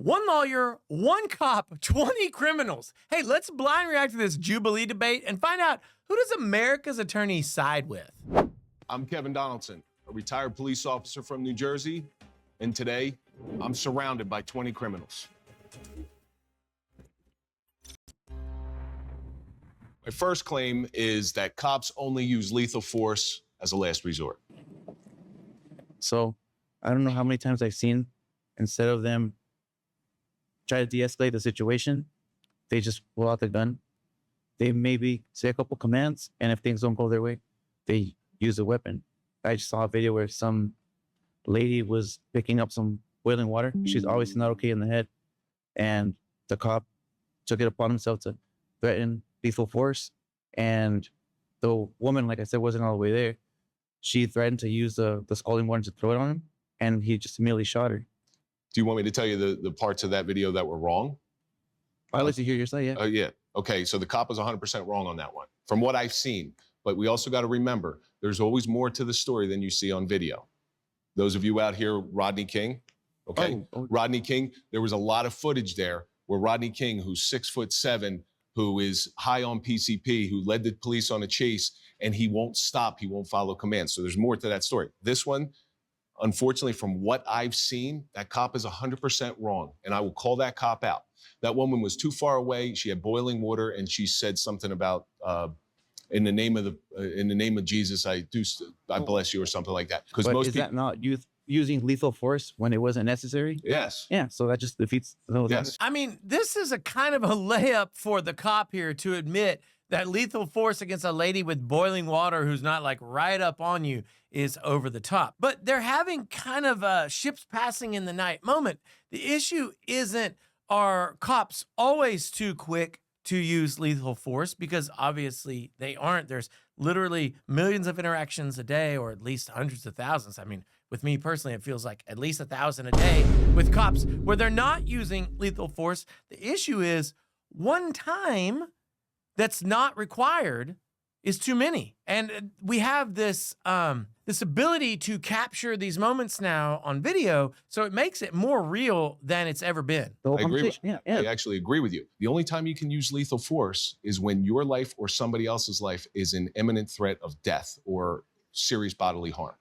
One lawyer, one cop, 20 criminals. Hey, let's blind react to this Jubilee debate and find out, who does America's attorney side with? I'm Kevin Donaldson, a retired police officer from New Jersey, and today I'm surrounded by 20 criminals. My first claim is that cops only use lethal force as a last resort. So I don't know how many times I've seen, instead of them try to de-escalate the situation, they just pull out the gun. They maybe say a couple commands, and if things don't go their way, they use a weapon. I just saw a video where some lady was picking up some boiling water. She's obviously not okay in the head, and the cop took it upon himself to threaten lethal force. And the woman, like I said, wasn't all the way there. She threatened to use the scalding water to throw it on him, and he just immediately shot her. Do you want me to tell you the parts of that video that were wrong? I'd like to hear your side, yeah. Yeah. Okay, so the cop is 100% wrong on that one, from what I've seen. But we also got to remember, there's always more to the story than you see on video. Those of you out here, Rodney King, okay? Rodney King, there was a lot of footage there where Rodney King, who's 6'7", who is high on PCP, who led the police on a chase, and he won't stop, he won't follow commands. So there's more to that story. This one, unfortunately, from what I've seen, that cop is 100% wrong, and I will call that cop out. That woman was too far away. She had boiling water, and she said something about in the name of Jesus, I bless you, or something like that. Because most is that not using lethal force when it wasn't necessary? Yes. Yeah. So that just defeats the whole thing. I mean, this is a kind of a layup for the cop here to admit that lethal force against a lady with boiling water who's not like right up on you is over the top. But they're having kind of a ships passing in the night moment. The issue isn't, are cops always too quick to use lethal force? Because obviously they aren't. There's literally millions of interactions a day, or at least hundreds of thousands. I mean, with me personally, it feels like at least 1,000 a day with cops where they're not using lethal force. The issue is one time that's not required is too many. And we have this this ability to capture these moments now on video, so it makes it more real than it's ever been. I agree. I actually agree with you. The only time you can use lethal force is when your life or somebody else's life is in imminent threat of death or serious bodily harm.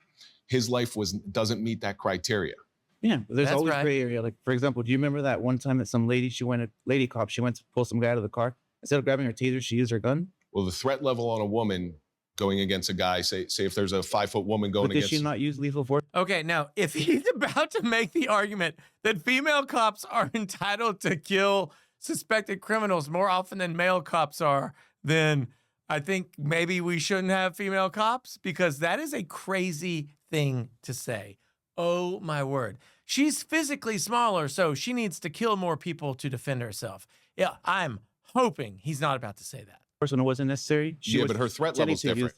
His life doesn't meet that criteria. Yeah, but there's That's always right. gray area. Like, for example, do you remember that one time that some lady, she went to pull some guy out of the car? Instead of grabbing her taser, she used her gun? Well, the threat level on a woman going against a guy, say if there's a 5-foot woman going But did against... she not use lethal force? Okay, now, if he's about to make the argument that female cops are entitled to kill suspected criminals more often than male cops are, then I think maybe we shouldn't have female cops, because that is a crazy thing to say. Oh, my word. She's physically smaller, so she needs to kill more people to defend herself. Yeah, I'm hoping he's not about to say that. When it wasn't necessary. But her threat level's different.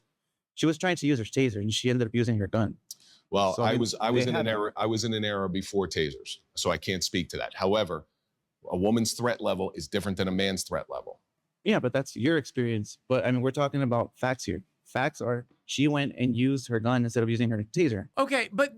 She was trying to use her taser, and she ended up using her gun. Well, So, I was in an era before tasers, so I can't speak to that. However, a woman's threat level is different than a man's threat level. Yeah, but that's your experience. But I mean, we're talking about facts here. Facts are she went and used her gun instead of using her taser. Okay, but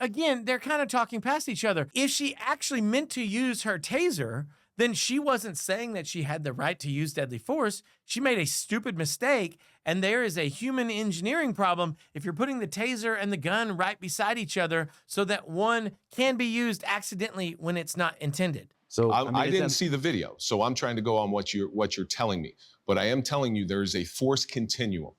again, they're kind of talking past each other. If she actually meant to use her taser, then she wasn't saying that she had the right to use deadly force. She made a stupid mistake, and there is a human engineering problem if you're putting the taser and the gun right beside each other so that one can be used accidentally when it's not intended. So I didn't see the video, so I'm trying to go on what you're telling me. But I am telling you there is a force continuum.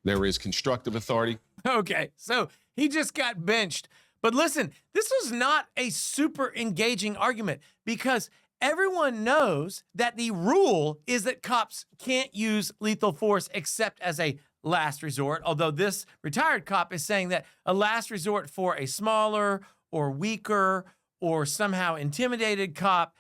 There is constructive authority. Okay, so he just got benched. But listen, this was not a super engaging argument, because everyone knows that the rule is that cops can't use lethal force except as a last resort, although this retired cop is saying that a last resort for a smaller or weaker or somehow intimidated cop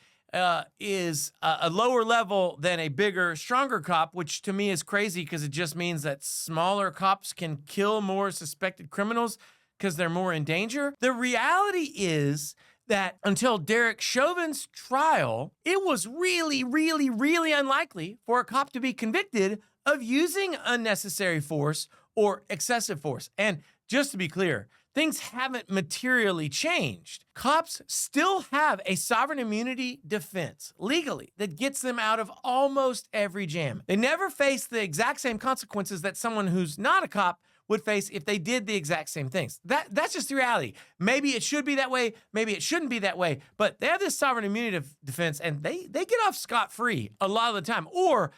is a lower level than a bigger, stronger cop, which to me is crazy, because it just means that smaller cops can kill more suspected criminals because they're more in danger. The reality is that until Derek Chauvin's trial, it was really, really, really unlikely for a cop to be convicted of using unnecessary force or excessive force. And just to be clear, things haven't materially changed. Cops still have a sovereign immunity defense legally that gets them out of almost every jam. They never face the exact same consequences that someone who's not a cop would face if they did the exact same things. That's just the reality. Maybe it should be that way, maybe it shouldn't be that way, but they have this sovereign immunity defense and they get off scot-free a lot of the time, or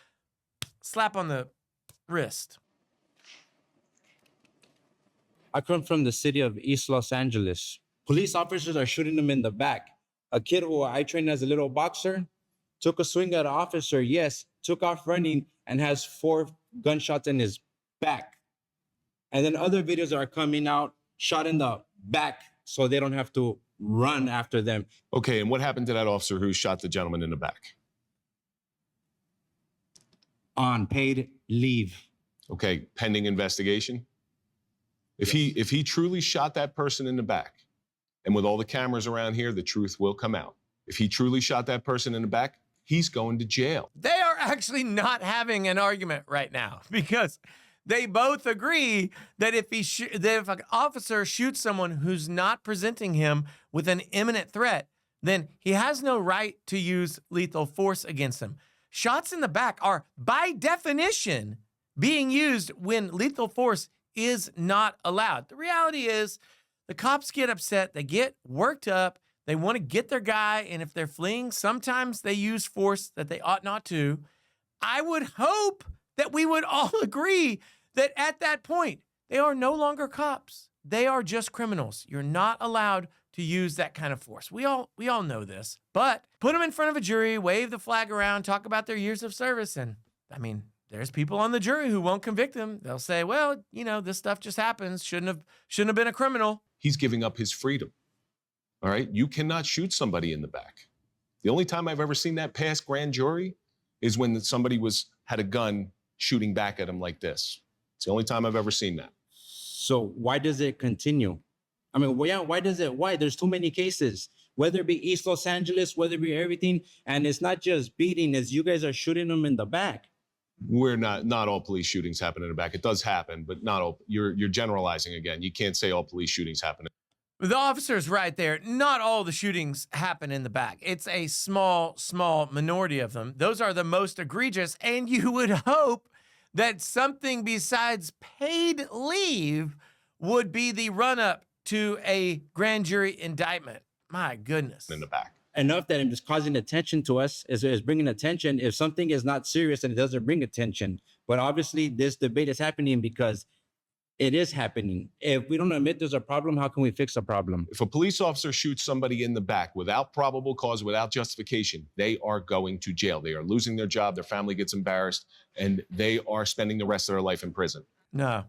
slap on the wrist. I come from the city of East Los Angeles. Police officers are shooting them in the back. A kid who I trained as a little boxer took a swing at an officer, yes, took off running and has 4 gunshots in his back. And then other videos are coming out, shot in the back so they don't have to run after them. Okay, and what happened to that officer who shot the gentleman in the back? On paid leave. Okay, pending investigation. If he truly shot that person in the back, and with all the cameras around here, the truth will come out. If he truly shot that person in the back, he's going to jail. They are actually not having an argument right now because they both agree that if an officer shoots someone who's not presenting him with an imminent threat, then he has no right to use lethal force against him. Shots in the back are, by definition, being used when lethal force is not allowed. The reality is the cops get upset, they get worked up, they want to get their guy, and if they're fleeing, sometimes they use force that they ought not to. I would hope that we would all agree that at that point, they are no longer cops. They are just criminals. You're not allowed to use that kind of force. We all know this, but put them in front of a jury, wave the flag around, talk about their years of service. And I mean, there's people on the jury who won't convict them. They'll say, well, you know, this stuff just happens. Shouldn't have been a criminal. He's giving up his freedom. All right, you cannot shoot somebody in the back. The only time I've ever seen that pass grand jury is when somebody had a gun shooting back at him like this. It's the only time I've ever seen that. So why does it continue? I mean, why? There's too many cases, whether it be East Los Angeles, whether it be everything. And it's not just beating, as you guys are shooting them in the back. Not all police shootings happen in the back. It does happen, but not all. You're generalizing again. You can't say all police shootings happen. The officer's right there. Not all the shootings happen in the back. It's a small minority of them. Those are the most egregious, and you would hope that something besides paid leave would be the run-up to a grand jury indictment. My goodness. In the back. Enough that it's causing attention to us, is bringing attention. If something is not serious, then it doesn't bring attention. But obviously, this debate is happening because it is happening. If we don't admit there's a problem, how can we fix a problem? If a police officer shoots somebody in the back without probable cause, without justification, they are going to jail. They are losing their job. Their family gets embarrassed, and they are spending the rest of their life in prison. No.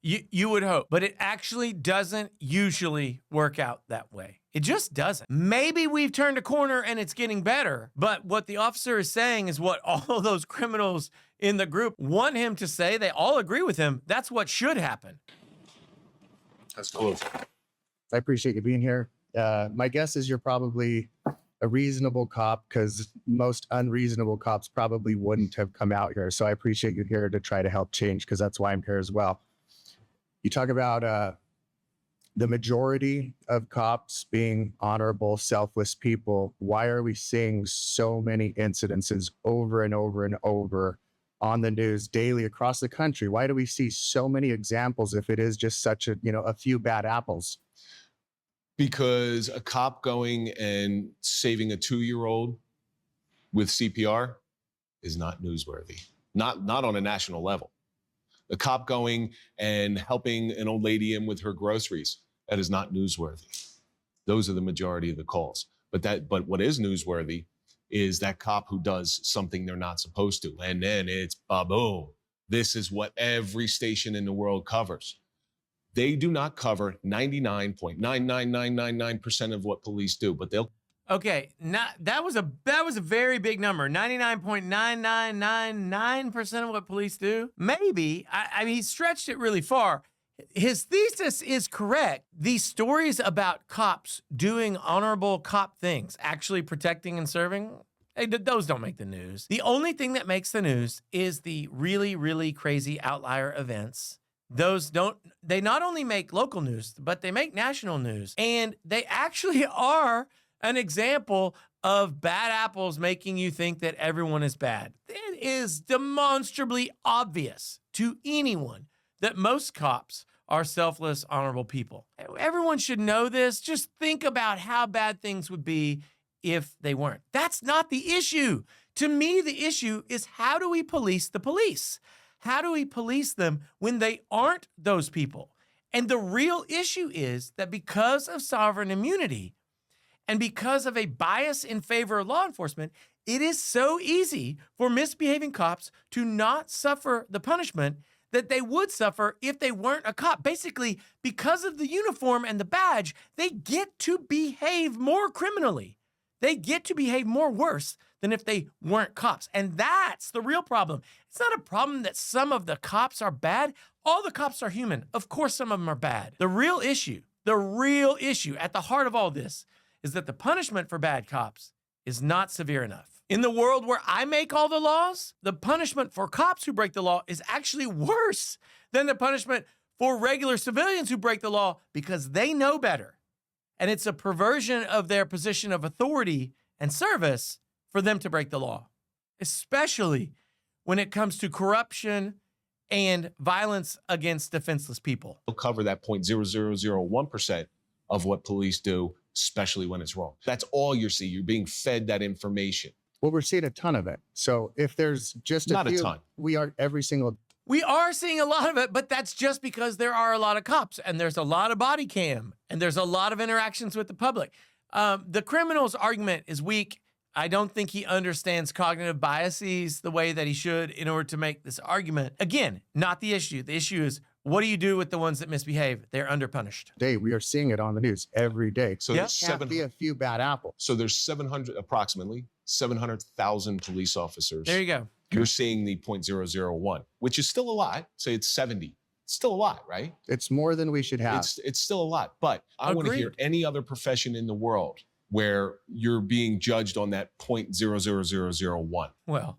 You would hope, but it actually doesn't usually work out that way. It just doesn't. Maybe we've turned a corner and it's getting better, but what the officer is saying is what all those criminals in the group want him to say. They all agree with him. That's what should happen. That's close. I appreciate you being here. My guess is you're probably a reasonable cop because most unreasonable cops probably wouldn't have come out here. So I appreciate you here to try to help change because that's why I'm here as well. You talk about the majority of cops being honorable, selfless people. Why are we seeing so many incidences over and over and over on the news daily across the country? Why do we see so many examples if it is just such a few bad apples? Because a cop going and saving a 2-year-old with CPR is not newsworthy. Not on a national level. A cop going and helping an old lady in with her groceries, that is not newsworthy. Those are the majority of the calls. But what is newsworthy is that cop who does something they're not supposed to. And then it's boom. This is what every station in the world covers. They do not cover 99.99999% of what police do, but they'll. Okay, that was a very big number. 99.9999% of what police do. Maybe. I mean, he stretched it really far. His thesis is correct. These stories about cops doing honorable cop things, actually protecting and serving, those don't make the news. The only thing that makes the news is the really, really crazy outlier events they not only make local news, but they make national news. And they actually are an example of bad apples making you think that everyone is bad. It is demonstrably obvious to anyone that most cops are selfless, honorable people. Everyone should know this. Just think about how bad things would be if they weren't. That's not the issue. To me, the issue is, how do we police the police? How do we police them when they aren't those people? And the real issue is that because of sovereign immunity and because of a bias in favor of law enforcement, it is so easy for misbehaving cops to not suffer the punishment that they would suffer if they weren't a cop. Basically, because of the uniform and the badge, they get to behave more criminally. They get to behave more worse than if they weren't cops. And that's the real problem. It's not a problem that some of the cops are bad. All the cops are human. Of course, some of them are bad. The real issue at the heart of all this is that the punishment for bad cops is not severe enough. In the world where I make all the laws, the punishment for cops who break the law is actually worse than the punishment for regular civilians who break the law, because they know better. And it's a perversion of their position of authority and service for them to break the law, especially when it comes to corruption and violence against defenseless people. We'll cover that 0.0001% of what police do, especially when it's wrong. That's all you're seeing. You're being fed that information. Well, we're seeing a ton of it. So if there's just Not a few, ton. we are every single. We are seeing a lot of it, but that's just because there are a lot of cops and there's a lot of body cam and there's a lot of interactions with the public. The criminal's argument is weak. I don't think he understands cognitive biases the way that he should in order to make this argument. Again, not the issue. The issue is, what do you do with the ones that misbehave? They're underpunished. Day, we are seeing it on the news every day. So Yeah. there's Can't be a few bad apples. So there's approximately 700,000 police officers. There you go. You're seeing the 0.001, which is still a lot. Say it's 70. It's still a lot, right? It's more than we should have. It's still a lot. But I want to hear Agreed. any other profession in the world where you're being judged on that 0.00001. Well,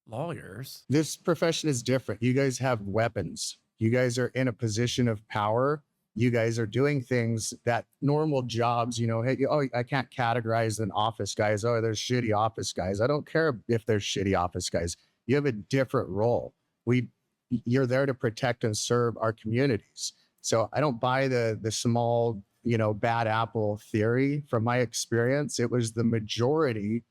lawyers. This profession is different. You guys have weapons. You guys are in a position of power. You guys are doing things that normal jobs, hey, I can't categorize an office guys. Oh, there's shitty office guys. I don't care if there's shitty office guys. You have a different role. You're there to protect and serve our communities. So I don't buy the small, bad apple theory. From my experience, it was the majority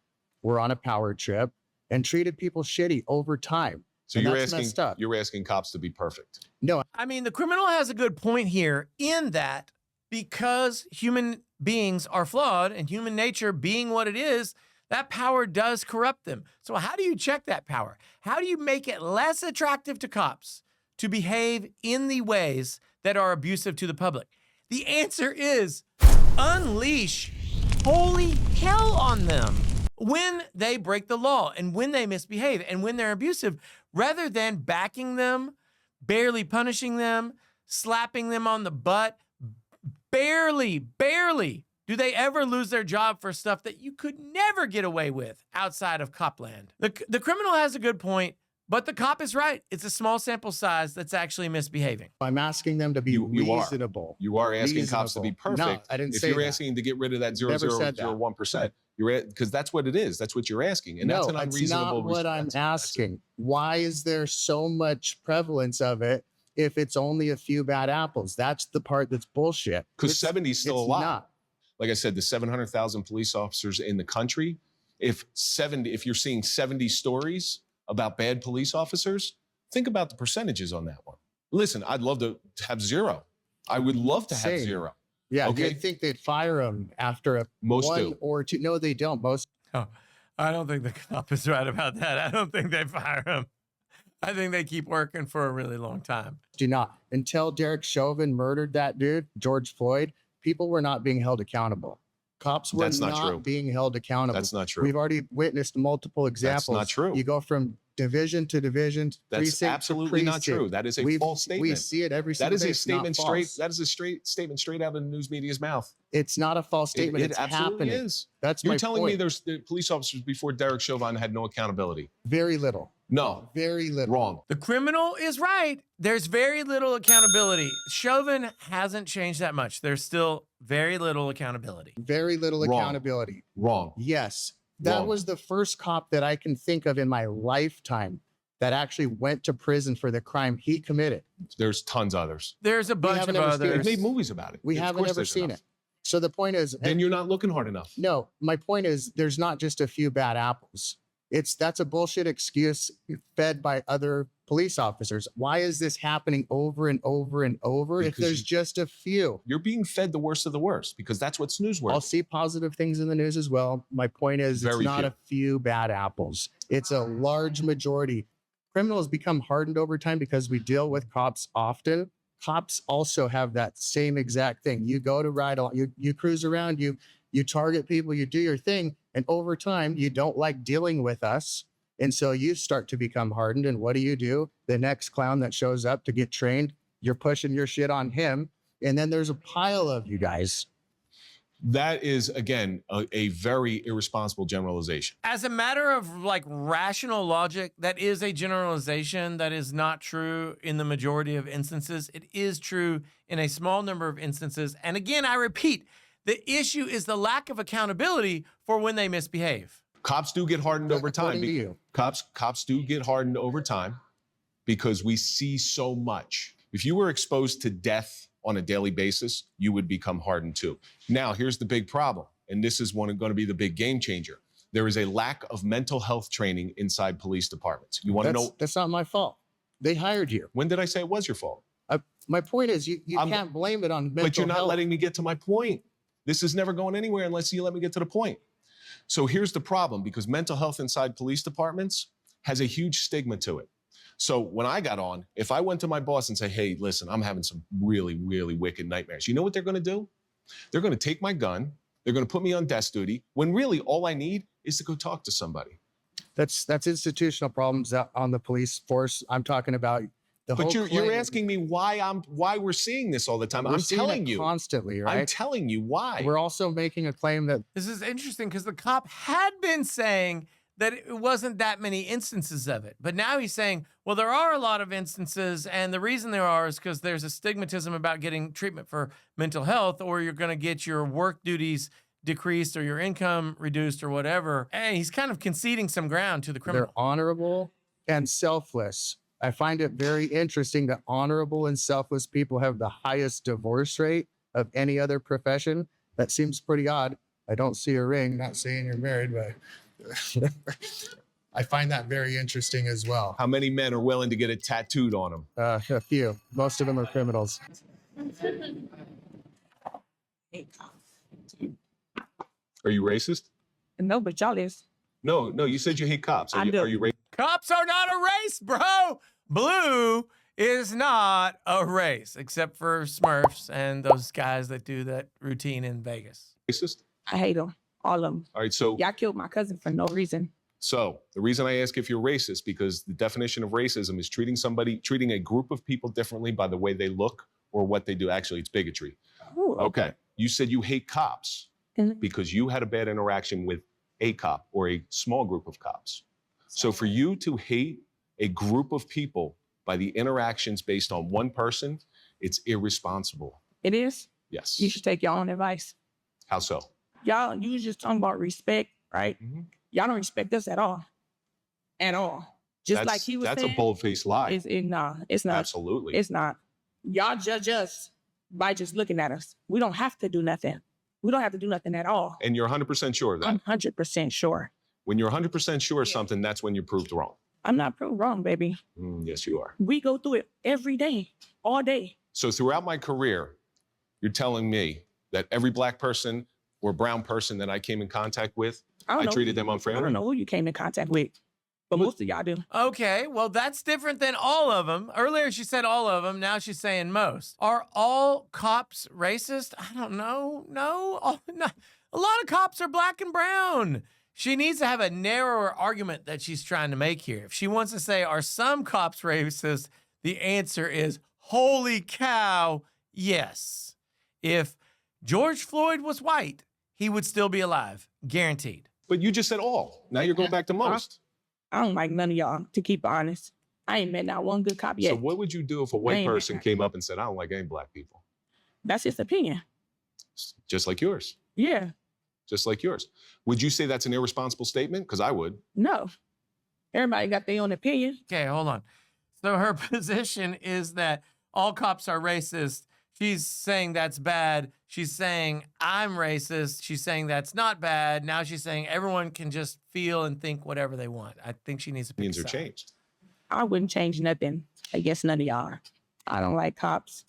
were on a power trip and treated people shitty over time. So And you're that's messed up. asking cops to be perfect. No, I mean, the criminal has a good point here in that because human beings are flawed and human nature being what it is, that power does corrupt them. So how do you check that power? How do you make it less attractive to cops to behave in the ways that are abusive to the public? The answer is unleash holy hell on them when they break the law and when they misbehave and when they're abusive, rather than backing them, barely punishing them, slapping them on the butt. Barely do they ever lose their job for stuff that you could never get away with outside of copland. The criminal has a good point, but the cop is right. It's a small sample size that's actually misbehaving. I'm asking them to be reasonable. You are asking cops to be Reasonable. perfect. No, I didn't if say you're that. asking to get rid of that Never said that. 0.0001%, because that's what it is. That's what you're asking. And No, that's an that's unreasonable not what I'm response. asking. Why is there so much prevalence of it if it's only a few bad apples? That's the part that's bullshit. Because 70 is still a It's lot. not. Like I said, the 700,000 police officers in the country, if you're seeing 70 stories about bad police officers, think about the percentages on that one. Listen, I'd love to have zero. I would love to have Same. zero. Yeah, Okay. you think they'd fire them after Most one do. or two? No, they don't. Most Oh, I don't think the cop is right about that. I don't think they fire him. I think they keep working for a really long time. do not. Until Derek Chauvin murdered that dude, George Floyd, people were not being held accountable. Cops were That's not true. being held accountable. That's not true. We've already witnessed multiple examples. not true. You go from division to division, That's precinct to absolutely not precinct. true. That is a false statement. We see it every That single is day. a It's not statement false. that is a statement straight out of the news media's mouth. It's not a false statement. It It's absolutely happening. is. That's You're my telling me point. there's the police officers before Derek Chauvin had no accountability. Very little. No, Very little. wrong. The criminal is right. There's very little accountability. Chauvin hasn't changed that much. There's still very little accountability. Very little Wrong. accountability. Wrong. Yes. That Wrong. was the first cop that I can think of in my lifetime that actually went to prison for the crime he committed. There's tons others. There's a bunch haven't of ever seen They've others. made movies about it. We Of haven't course ever there's seen enough. it. So the point is, Then you're not looking hard enough. no, my point is there's not just a few bad apples. That's a bullshit excuse fed by other police officers. Why is this happening over and over and over if Because there's just a few? You're being fed the worst of the worst because that's what's newsworthy. I'll see positive things in the news as well. My point is it's Very not few. a few bad apples. It's a large majority. Criminals become hardened over time because we deal with cops often. Cops also have that same exact thing. You go to ride on, you cruise around, you target people, you do your thing, and over time you don't like dealing with us. And so you start to become hardened. And what do? The next clown that shows up to get trained, you're pushing your shit on him. And then there's a pile of you guys. That is, again, a very irresponsible generalization. As a matter of like rational logic, that is a generalization that is not true in the majority of instances. It is true in a small number of instances. And again, I repeat, the issue is the lack of accountability for when they misbehave. Cops do get hardened over time. According to you. Cops do get hardened over time because we see so much. If you were exposed to death on a daily basis, you would become hardened too. Now, here's the big problem, and this is going to be the big game changer. There is a lack of mental health training inside police departments. You want to know? That's not my fault. They hired you. When did I say it was your fault? My point is you I'm- can't blame it on mental But you're not health. letting me get to my point. This is never going anywhere unless you let me get to the point. So here's the problem, because mental health inside police departments has a huge stigma to it. So when I got on, if I went to my boss and say, hey, listen, I'm having some really, really wicked nightmares, you know what they're going to do? They're going to take my gun. They're going to put me on desk duty when really all I need is to go talk to somebody. That's institutional problems on the police force. I'm talking about the whole. But you're claim- asking me why we're seeing this all the time. We're I'm seeing it telling you. constantly, I'm right? telling you why. We're also making a claim that This is interesting because the cop had been saying that it wasn't that many instances of it. But now he's saying, well, there are a lot of instances. And the reason there are is because there's a stigmatism about getting treatment for mental health, or you're going to get your work duties decreased or your income reduced or whatever. And he's kind of conceding some ground to the criminal. they're honorable and selfless. I find it very interesting that honorable and selfless people have the highest divorce rate of any other profession. That seems pretty odd. I don't see a ring, not saying you're married, but I find that very interesting as well. How many men are willing to get it tattooed on them? A few. Most of them are criminals. Are you racist? No, but y'all is. No, you said you hate cops. I do. Are you racist? Cops are not a race, bro. Blue is not a race, except for Smurfs and those guys that do that routine in Vegas. I hate them. All of them. All right, so Y'all killed my cousin for no reason. the reason I ask if you're racist, because the definition of racism is treating a group of people differently by the way they look or what they do. Actually, it's bigotry. Ooh, Okay. You said you hate cops Mhm. because you had a bad interaction with a cop or a small group of cops. So for you to hate a group of people by the interactions based on one person, it's irresponsible. It is. Yes. You should take your own advice. How so? Y'all, you was just talking about respect, right? Mhm. Y'all don't respect us at all. At all. Just like he was That's saying. a bold-faced lie. Nah, it's not. Absolutely. It's not. Y'all judge us by just looking at us. We don't have to do nothing. We don't have to do nothing at all. And you're 100% sure of that. I'm 100% sure. When you're 100% sure of something, that's when you're proved wrong. I'm not proved wrong, baby. Yes, you are. We go through it every day, all day. So throughout my career, you're telling me that every black person or brown person that I came in contact with, I know treated who- them I unfairly? don't know who you came in contact with, but most of y'all do. Okay, well, that's different than all of them. Earlier, she said all of them. Now she's saying most. Are all cops racist? I don't know. No. A lot of cops are black and brown. She needs to have a narrower argument that she's trying to make here. If she wants to say, are some cops racist? The answer is, holy cow, yes. If George Floyd was white, he would still be alive. Guaranteed. But you just said all. Now you're going back to most. I don't like none of y'all, to keep it honest. I ain't met not one good cop yet. So what would you do if a white ain't person met- came up and said, I don't like any black people? That's his opinion. Just like yours. Yeah, Just like yours. Would you say that's an irresponsible statement? Because I would. no. Everybody got their own opinion. Okay, hold on. So her position is that all cops are racist. She's saying that's bad. She's saying I'm racist. She's saying that's not bad. Now she's saying everyone can just feel and think whatever they want. I think she needs to pick Opinions a are side. changed. I wouldn't change nothing against none of y'all. I don't like cops.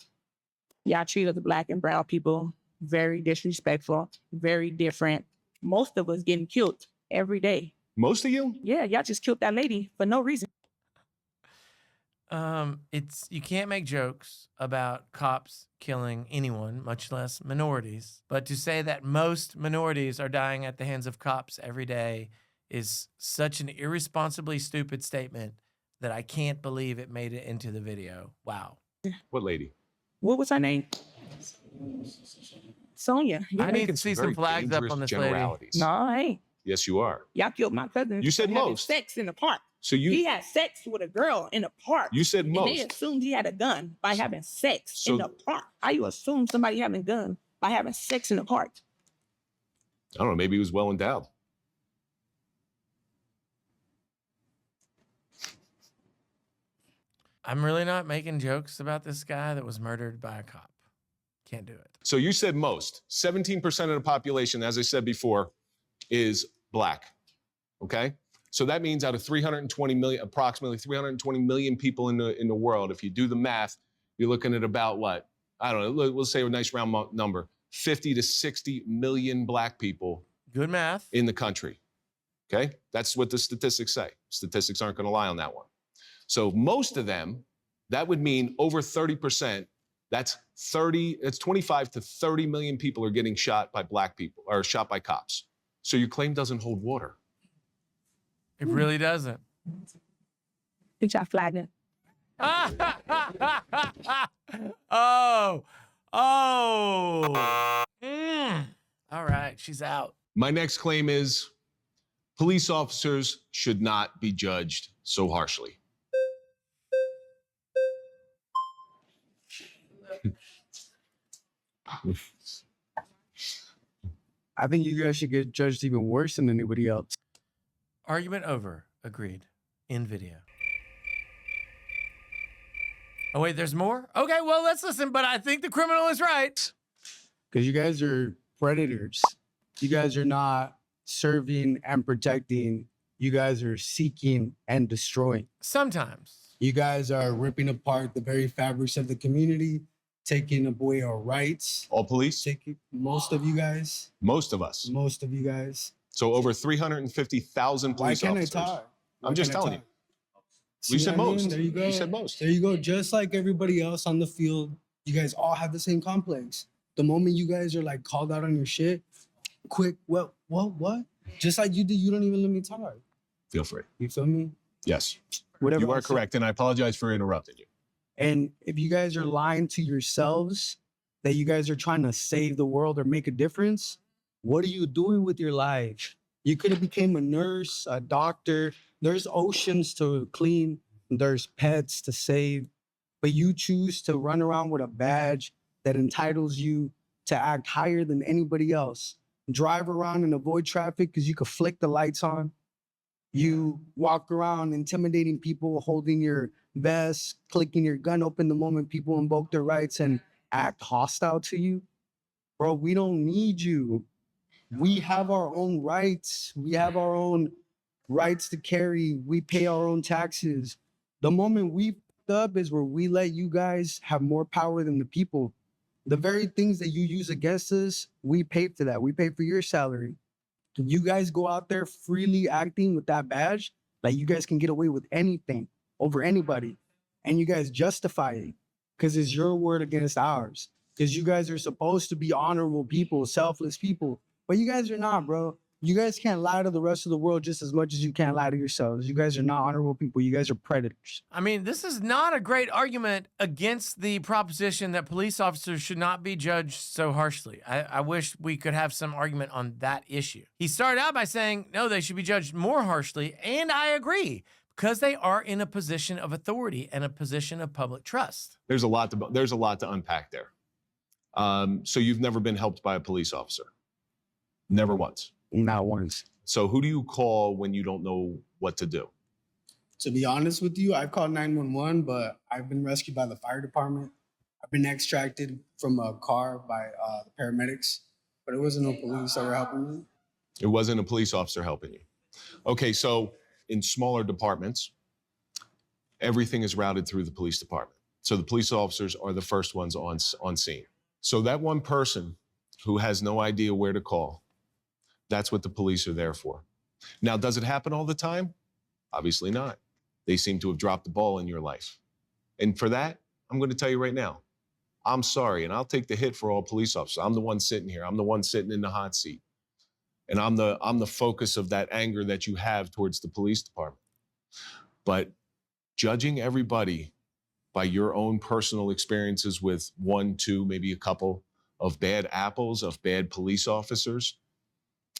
Y'all treat other black and brown people very disrespectful, very different. Most of us getting killed every day. Most of you? Yeah, y'all just killed that lady for no reason. It's you can't make jokes about cops killing anyone, much less minorities. But to say that most minorities are dying at the hands of cops every day is such an irresponsibly stupid statement that I can't believe it made it into the video. Wow. What lady? What was her name? Sonia. I Yeah. need to Making see very some flags up dangerous on this lady. generalities. No, I ain't. Yes, you are. Y'all killed my cousin. You said for having most. sex in the park. So He you had sex with a girl in the park. you said And they most. assumed he had a gun by having sex in So- the park. How you assume somebody having a gun by having sex in the park? I don't know, maybe he was well endowed. I'm really not making jokes about this guy that was murdered by a cop. Can't do it. So you said most. 17% of the population, as I said before, is black. Okay? So that means out of 320 million, approximately 320 million people in the world, if you do the math, you're looking at about what? I don't know, we'll say a nice round number, 50 to 60 million black people Good math. in the country. Okay? That's what the statistics say. Statistics aren't going to lie on that one. So most of them, that would mean over 30%. That's 25 to 30 million people are getting shot by black people or shot by cops. So your claim doesn't hold water. It really doesn't. Good job flagging. Oh. All right, she's out. My next claim is police officers should not be judged so harshly. I think you guys should get judged even worse than anybody else. Argument over. Agreed. In video. Oh, wait, there's more? Okay, well, let's listen, but I think the criminal is right. Because you guys are predators. You guys are not serving and protecting. You guys are seeking and destroying. Sometimes. You guys are ripping apart the very fabrics of the community, taking away our rights. All police? Most of you guys. Most of us. Most of you guys. So over 350,000 Why police can't officers. I talk? I'm just telling you. You said most. There you go. You said most. There you go. Just like everybody else on the field, you guys all have the same complex. The moment you guys are like called out on your shit, quick, what? Just like you did, you don't even let me talk. Feel free. You feel me? Yes. Whatever. You are I said. correct, and I apologize for interrupting you. And if you guys are lying to yourselves that you guys are trying to save the world or make a difference, what are you doing with your life? You could have became a nurse, a doctor. There's oceans to clean. There's pets to save. But you choose to run around with a badge that entitles you to act higher than anybody else. Drive around and avoid traffic because you could flick the lights on. You walk around intimidating people, holding your vest, clicking your gun open the moment people invoke their rights and act hostile to you. Bro, we don't need you. We have our own rights. We have our own rights to carry. We pay our own taxes. The moment we fucked up is where we let you guys have more power than the people. The very things that you use against us, we pay for that. We pay for your salary. You guys go out there freely acting with that badge, like you guys can get away with anything over anybody. And you guys justify it because it's your word against ours. Because you guys are supposed to be honorable people, selfless people. But you guys are not, bro. You guys can't lie to the rest of the world just as much as you can't lie to yourselves. You guys are not honorable people. You guys are predators. I mean, this is not a great argument against the proposition that police officers should not be judged so harshly. I wish we could have some argument on that issue. He started out by saying, no, they should be judged more harshly, and I agree, because they are in a position of authority and a position of public trust. There's a lot to unpack there. So you've never been helped by a police officer? Never once? Not once. So who do you call when you don't know what to do? To be honest with you, I've called 911, but I've been rescued by the fire department. I've been extracted from a car by the paramedics, but it wasn't no police that were helping me. It wasn't a police officer helping you. Okay, so in smaller departments, everything is routed through the police department. So the police officers are the first ones on scene. So that one person who has no idea where to call, that's what the police are there for. Now, does it happen all the time? Obviously not. They seem to have dropped the ball in your life. And for that, I'm going to tell you right now, I'm sorry, and I'll take the hit for all police officers. I'm the one sitting here. I'm the one sitting in the hot seat. And I'm the focus of that anger that you have towards the police department. But judging everybody by your own personal experiences with one, two, maybe a couple of bad apples, of bad police officers,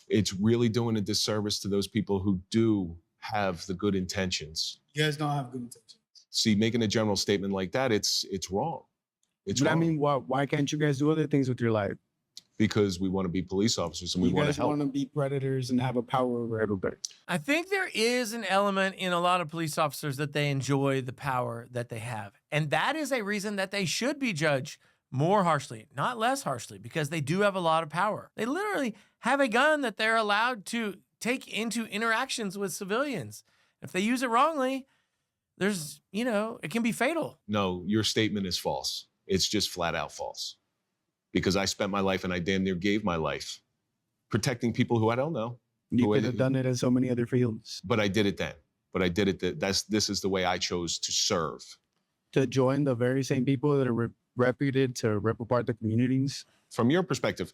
it's really doing a disservice to those people who do have the good intentions. You guys don't have good intentions. See, making a general statement like that, it's wrong. It's But wrong. I mean, why can't you guys do other things with your life? Because we want to be police officers and we You want to guys help. want to be predators and have a power over everybody. I think there is an element in a lot of police officers that they enjoy the power that they have. And that is a reason that they should be judged more harshly, not less harshly, because they do have a lot of power. They literally have a gun that they're allowed to take into interactions with civilians. If they use it wrongly, there's, it can be fatal. No, your statement is false. It's just flat out false. Because I spent my life and I damn near gave my life protecting people who I don't know. You Who I could have done it in so many other fields. But I did it then. But I did it. This is the way I chose to serve. To join the very same people that are reputed to rip apart the communities. From your perspective,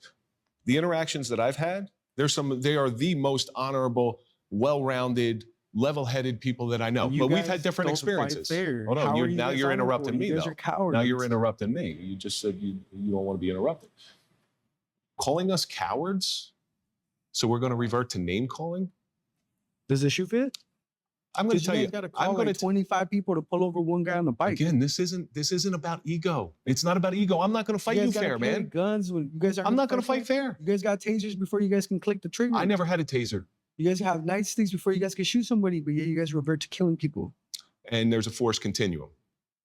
the interactions that I've had, they are the most honorable, well-rounded, level-headed people that I know. You But we've guys had different don't fight experiences. fair. Hold How on, are you now guys you're honorable? interrupting me, You guys though. are cowards. Now you're interrupting me. You just said you don't want to be interrupted. Calling us cowards? So we're going to revert to name calling? Does the shoe fit? I'm going to tell you. got to I'm call going like to 25 people to pull over one guy on the bike. Again, this isn't about ego. It's not about ego. I'm not going to fight you guys gotta fair, carry man. Guns when you guys are. I'm not going to fight fair. You guys got tasers before you guys can click the trigger. I never had a taser. You guys have nightsticks before you guys can shoot somebody, but yeah, you guys revert to killing people. And there's a force continuum.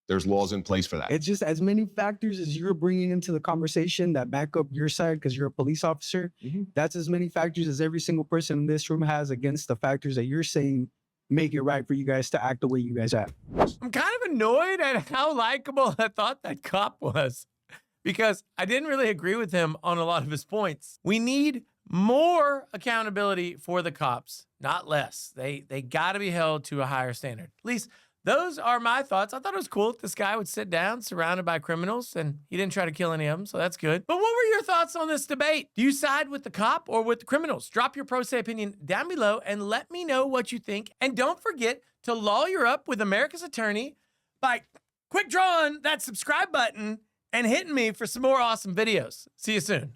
There's laws in place for that. It's just as many factors as you're bringing into the conversation that back up your side because you're a police officer. Mhm. That's as many factors as every single person in this room has against the factors that you're saying make it right for you guys to act the way you guys act. I'm kind of annoyed at how likable I thought that cop was because I didn't really agree with him on a lot of his points. We need more accountability for the cops, not less. They got to be held to a higher standard. At least those are my thoughts. I thought it was cool that this guy would sit down surrounded by criminals and he didn't try to kill any of them, so that's good. But what were your thoughts on this debate? Do you side with the cop or with the criminals? Drop your pro se opinion down below and let me know what you think. And don't forget to lawyer up with America's Attorney by quick drawing that subscribe button and hitting me for some more awesome videos. See you soon.